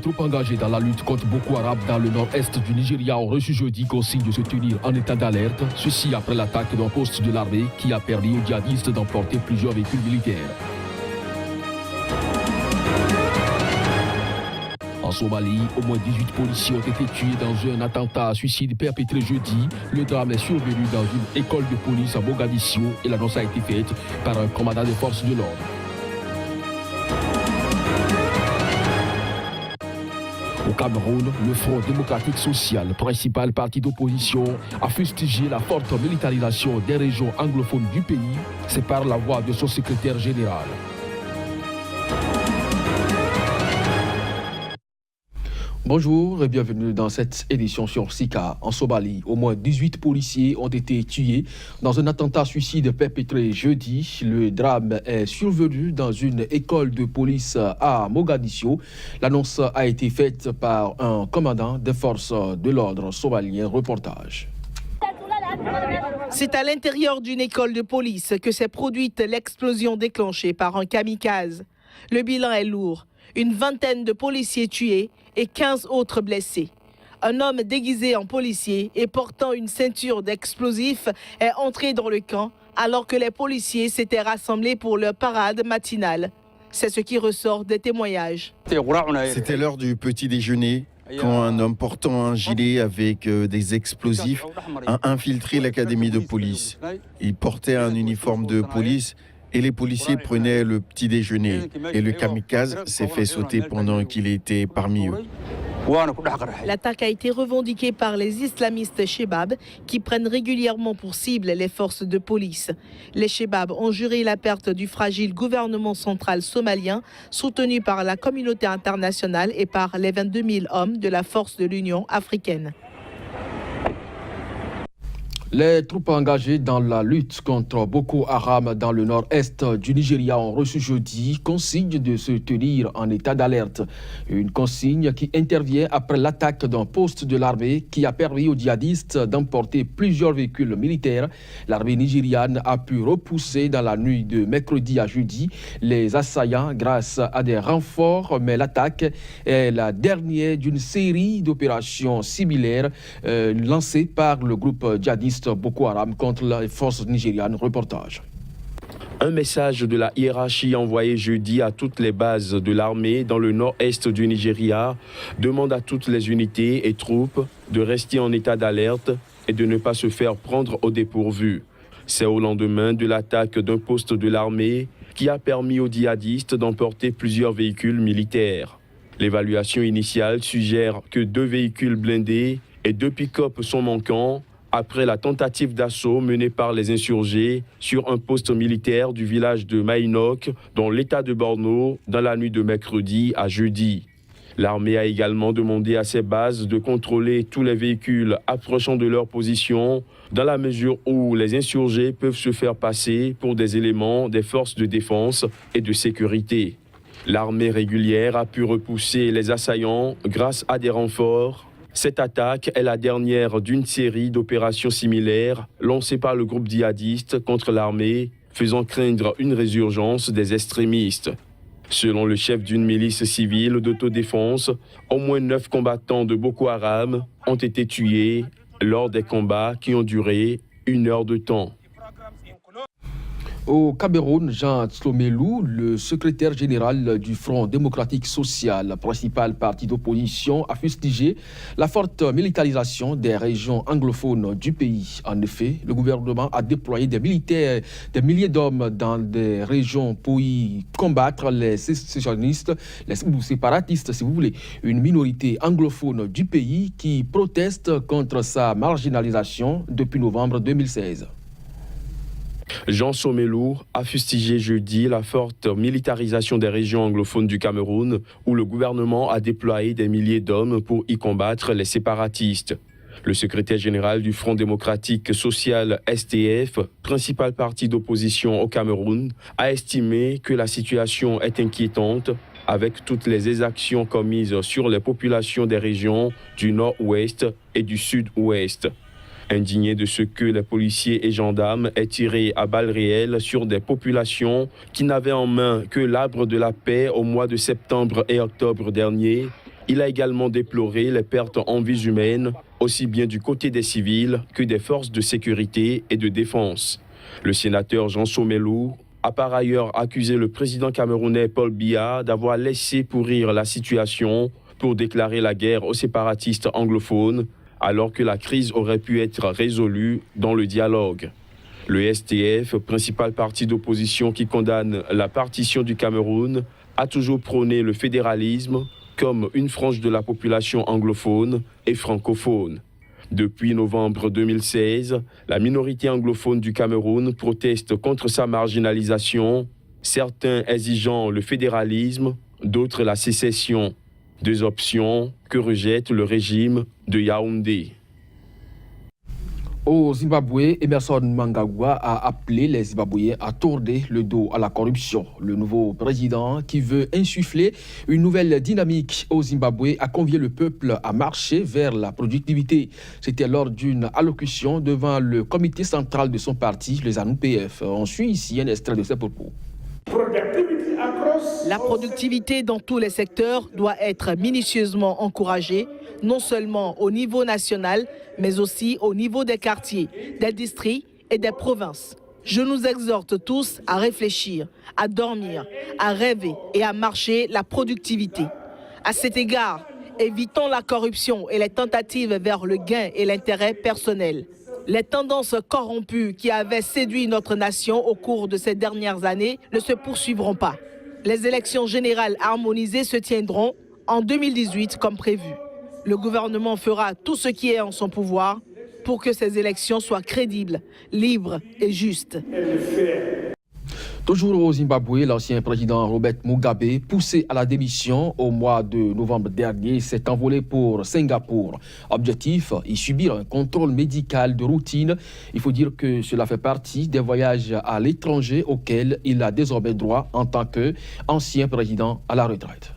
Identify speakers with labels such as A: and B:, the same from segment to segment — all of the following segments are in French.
A: troupes engagées dans la lutte contre Boko Haram dans le nord-est du Nigeria ont reçu jeudi consigne de se tenir en état d'alerte, ceci après l'attaque d'un poste de l'armée qui a permis aux djihadistes d'emporter plusieurs véhicules militaires. En Somalie, au moins 18 policiers ont été tués dans un attentat à suicide perpétré jeudi. Le drame est survenu dans une école de police à Mogadiscio et l'annonce a été faite par un commandant des forces de l'ordre. Au Cameroun, le Front démocratique social, principal parti d'opposition, a fustigé la forte militarisation des régions anglophones du pays. C'est par la voix de son secrétaire général. Bonjour et bienvenue dans cette édition sur Sika. En Somalie, au moins 18 policiers ont été tués dans un attentat suicide perpétré jeudi. Le drame est survenu dans une école de police à Mogadiscio. L'annonce a été faite par un commandant des forces de l'ordre somalien. Reportage.
B: C'est à l'intérieur d'une école de police que s'est produite l'explosion déclenchée par un kamikaze. Le bilan est lourd. Une vingtaine de policiers tués et 15 autres blessés. Un homme déguisé en policier et portant une ceinture d'explosifs est entré dans le camp alors que les policiers s'étaient rassemblés pour leur parade matinale. C'est ce qui ressort des témoignages.
C: C'était l'heure du petit déjeuner quand un homme portant un gilet avec des explosifs a infiltré l'académie de police. Il portait un uniforme de police et les policiers prenaient le petit déjeuner. Et le kamikaze s'est fait sauter pendant qu'il était parmi eux.
B: L'attaque a été revendiquée par les islamistes Shebab qui prennent régulièrement pour cible les forces de police. Les Shebab ont juré la perte du fragile gouvernement central somalien soutenu par la communauté internationale et par les 22 000 hommes de la force de l'Union africaine.
A: Les troupes engagées dans la lutte contre Boko Haram dans le nord-est du Nigeria ont reçu jeudi consigne de se tenir en état d'alerte. Une consigne qui intervient après l'attaque d'un poste de l'armée qui a permis aux djihadistes d'emporter plusieurs véhicules militaires. L'armée nigériane a pu repousser dans la nuit de mercredi à jeudi les assaillants grâce à des renforts, mais l'attaque est la dernière d'une série d'opérations similaires lancées par le groupe djihadiste Boko Haram contre les forces nigérianes. Reportage.
D: Un message de la hiérarchie envoyé jeudi à toutes les bases de l'armée dans le nord-est du Nigeria demande à toutes les unités et troupes de rester en état d'alerte et de ne pas se faire prendre au dépourvu. C'est au lendemain de l'attaque d'un poste de l'armée qui a permis aux djihadistes d'emporter plusieurs véhicules militaires. L'évaluation initiale suggère que 2 véhicules blindés et 2 pick-up sont manquants après la tentative d'assaut menée par les insurgés sur un poste militaire du village de Mainok, dans l'état de Borno, dans la nuit de mercredi à jeudi. L'armée a également demandé à ses bases de contrôler tous les véhicules approchant de leur position, dans la mesure où les insurgés peuvent se faire passer pour des éléments des forces de défense et de sécurité. L'armée régulière a pu repousser les assaillants grâce à des renforts. Cette attaque est la dernière d'une série d'opérations similaires lancées par le groupe djihadiste contre l'armée, faisant craindre une résurgence des extrémistes. Selon le chef d'une milice civile d'autodéfense, au moins 9 combattants de Boko Haram ont été tués lors des combats qui ont duré 1 heure de temps.
A: Au Cameroun, Jean Tsomelou, le secrétaire général du Front démocratique social, principal parti d'opposition, a fustigé la forte militarisation des régions anglophones du pays. En effet, le gouvernement a déployé des milliers d'hommes dans des régions pour y combattre les sécessionnistes, ou séparatistes, si vous voulez, une minorité anglophone du pays qui proteste contre sa marginalisation depuis novembre 2016.
D: Jean Tsomelou a fustigé jeudi la forte militarisation des régions anglophones du Cameroun, où le gouvernement a déployé des milliers d'hommes pour y combattre les séparatistes. Le secrétaire général du Front démocratique social STF, principal parti d'opposition au Cameroun, a estimé que la situation est inquiétante avec toutes les exactions commises sur les populations des régions du nord-ouest et du sud-ouest. Indigné de ce que les policiers et gendarmes aient tiré à balles réelles sur des populations qui n'avaient en main que l'arbre de la paix au mois de septembre et octobre dernier, Il a également déploré les pertes en vies humaines, aussi bien du côté des civils que des forces de sécurité et de défense. Le sénateur Jean Somelou a par ailleurs accusé le président camerounais Paul Biya d'avoir laissé pourrir la situation pour déclarer la guerre aux séparatistes anglophones, alors que la crise aurait pu être résolue dans le dialogue. Le STF, principal parti d'opposition qui condamne la partition du Cameroun, a toujours prôné le fédéralisme comme une frange de la population anglophone et francophone. Depuis novembre 2016, la minorité anglophone du Cameroun proteste contre sa marginalisation, certains exigeant le fédéralisme, d'autres la sécession. Deux options que rejette le régime de Yaoundé.
A: Au Zimbabwe, Emerson Mnangagwa a appelé les Zimbabwéens à tourner le dos à la corruption. Le nouveau président, qui veut insuffler une nouvelle dynamique au Zimbabwe, a convié le peuple à marcher vers la productivité. C'était lors d'une allocution devant le comité central de son parti, le ZANU-PF. On suit ici un extrait de ses propos.
B: La productivité dans tous les secteurs doit être minutieusement encouragée, non seulement au niveau national, mais aussi au niveau des quartiers, des districts et des provinces. Je nous exhorte tous à réfléchir, à dormir, à rêver et à marcher la productivité. À cet égard, évitons la corruption et les tentatives vers le gain et l'intérêt personnel. Les tendances corrompues qui avaient séduit notre nation au cours de ces dernières années ne se poursuivront pas. Les élections générales harmonisées se tiendront en 2018 comme prévu. Le gouvernement fera tout ce qui est en son pouvoir pour que ces élections soient crédibles, libres et justes.
A: Toujours au Zimbabwe, l'ancien président Robert Mugabe, poussé à la démission au mois de novembre dernier, s'est envolé pour Singapour. Objectif, y subir un contrôle médical de routine. Il faut dire que cela fait partie des voyages à l'étranger auxquels il a désormais droit en tant qu'ancien président à la retraite.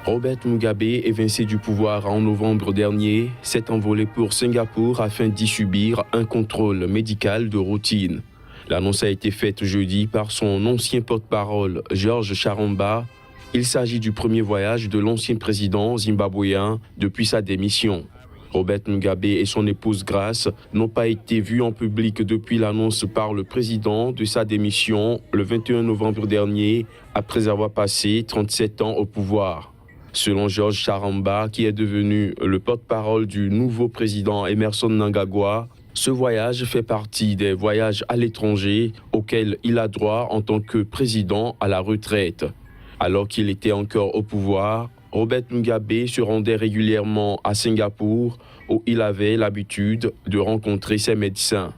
D: Robert Mugabe, évincé du pouvoir en novembre dernier, s'est envolé pour Singapour afin d'y subir un contrôle médical de routine. L'annonce a été faite jeudi par son ancien porte-parole, George Charamba. Il s'agit du premier voyage de l'ancien président zimbabwéen depuis sa démission. Robert Mugabe et son épouse Grace n'ont pas été vus en public depuis l'annonce par le président de sa démission le 21 novembre dernier, après avoir passé 37 ans au pouvoir. Selon George Charamba, qui est devenu le porte-parole du nouveau président Emerson Mnangagwa, ce voyage fait partie des voyages à l'étranger auxquels il a droit en tant que président à la retraite. Alors qu'il était encore au pouvoir, Robert Mugabe se rendait régulièrement à Singapour où il avait l'habitude de rencontrer ses médecins.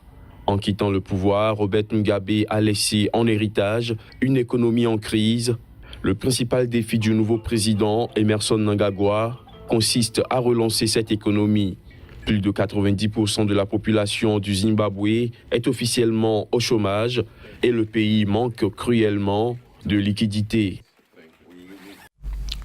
D: En quittant le pouvoir, Robert Mugabe a laissé en héritage une économie en crise. Le principal défi du nouveau président, Emerson Mnangagwa, consiste à relancer cette économie. Plus de 90% de la population du Zimbabwe est officiellement au chômage et le pays manque cruellement de liquidités.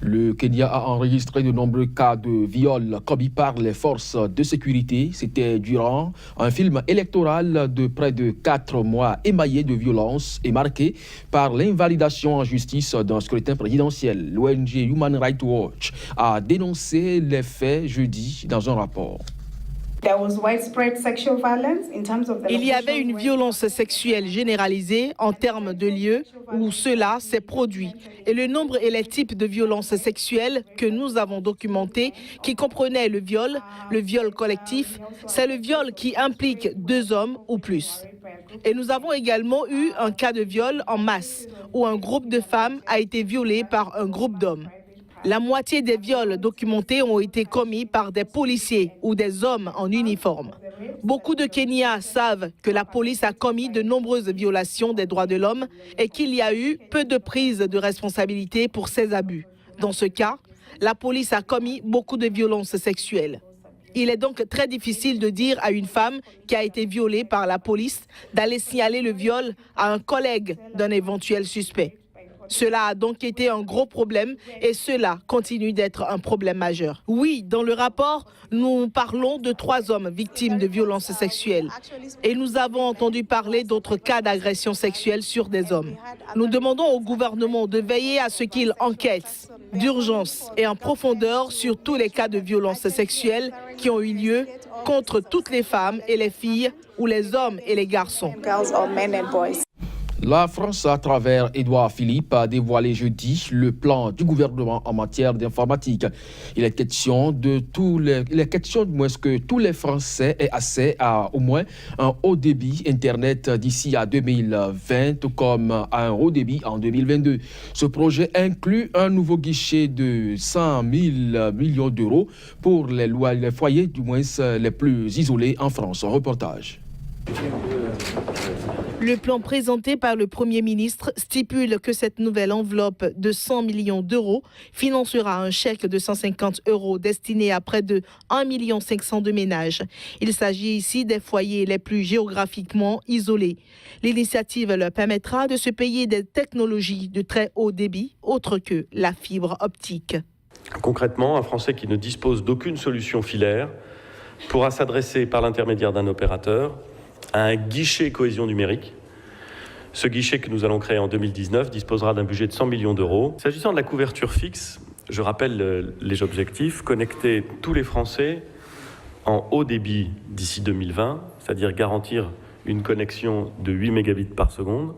A: Le Kenya a enregistré de nombreux cas de viol commis par les forces de sécurité. C'était durant un film électoral de près de 4 mois émaillé de violence et marqué par l'invalidation en justice d'un scrutin présidentiel. L'ONG Human Rights Watch a dénoncé les faits jeudi dans un rapport.
B: Il y avait une violence sexuelle généralisée en termes de lieux où cela s'est produit. Et le nombre et les types de violences sexuelles que nous avons documentés, qui comprenaient le viol collectif, c'est le viol qui implique 2 hommes ou plus. Et nous avons également eu un cas de viol en masse, où un groupe de femmes a été violé par un groupe d'hommes. La moitié des viols documentés ont été commis par des policiers ou des hommes en uniforme. Beaucoup de Kenyans savent que la police a commis de nombreuses violations des droits de l'homme et qu'il y a eu peu de prise de responsabilité pour ces abus. Dans ce cas, la police a commis beaucoup de violences sexuelles. Il est donc très difficile de dire à une femme qui a été violée par la police d'aller signaler le viol à un collègue d'un éventuel suspect. Cela a donc été un gros problème et cela continue d'être un problème majeur. Oui, dans le rapport, nous parlons de 3 hommes victimes de violences sexuelles et nous avons entendu parler d'autres cas d'agression sexuelle sur des hommes. Nous demandons au gouvernement de veiller à ce qu'il enquête d'urgence et en profondeur sur tous les cas de violences sexuelles qui ont eu lieu contre toutes les femmes et les filles ou les hommes et les garçons.
A: La France, à travers Édouard Philippe, a dévoilé jeudi le plan du gouvernement en matière d'informatique. Il est question que tous les Français aient accès à au moins un haut débit Internet d'ici à 2020, tout comme à un haut débit en 2022. Ce projet inclut un nouveau guichet de 100 000 millions d'euros pour les foyers, du moins les plus isolés en France. Reportage.
B: Le plan présenté par le Premier ministre stipule que cette nouvelle enveloppe de 100 millions d'euros financera un chèque de 150 € destiné à près de 1 500 000 de ménages. Il s'agit ici des foyers les plus géographiquement isolés. L'initiative leur permettra de se payer des technologies de très haut débit, autres que la fibre optique.
E: Concrètement, un Français qui ne dispose d'aucune solution filaire pourra s'adresser par l'intermédiaire d'un opérateur à un guichet cohésion numérique. Ce guichet que nous allons créer en 2019 disposera d'un budget de 100 millions d'euros. S'agissant de la couverture fixe, je rappelle les objectifs: connecter tous les Français en haut débit d'ici 2020, c'est-à-dire garantir une connexion de 8 mégabits par seconde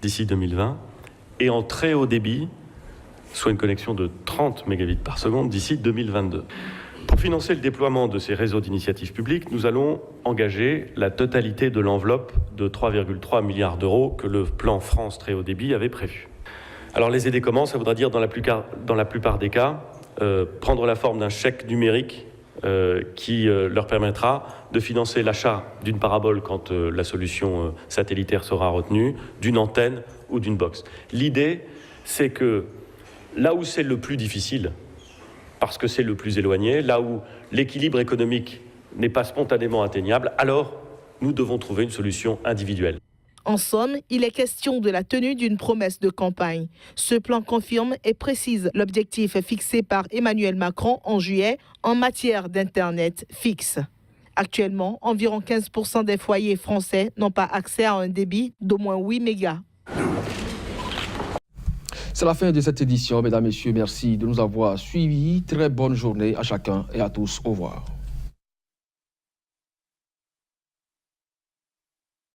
E: d'ici 2020, et en très haut débit, soit une connexion de 30 mégabits par seconde d'ici 2022. Pour financer le déploiement de ces réseaux d'initiative publique, nous allons engager la totalité de l'enveloppe de 3,3 milliards d'euros que le plan France très haut débit avait prévu. Alors les aider comment? Ça voudra dire dans la plupart des cas prendre la forme d'un chèque numérique qui leur permettra de financer l'achat d'une parabole quand la solution satellitaire sera retenue, d'une antenne ou d'une box. L'idée, c'est que là où c'est le plus difficile, parce que c'est le plus éloigné, là où l'équilibre économique n'est pas spontanément atteignable, alors nous devons trouver une solution individuelle.
B: En somme, il est question de la tenue d'une promesse de campagne. Ce plan confirme et précise l'objectif fixé par Emmanuel Macron en juillet en matière d'Internet fixe. Actuellement, environ 15% des foyers français n'ont pas accès à un débit d'au moins 8 mégas.
A: C'est la fin de cette édition, mesdames, messieurs. Merci de nous avoir suivis. Très bonne journée à chacun et à tous. Au revoir.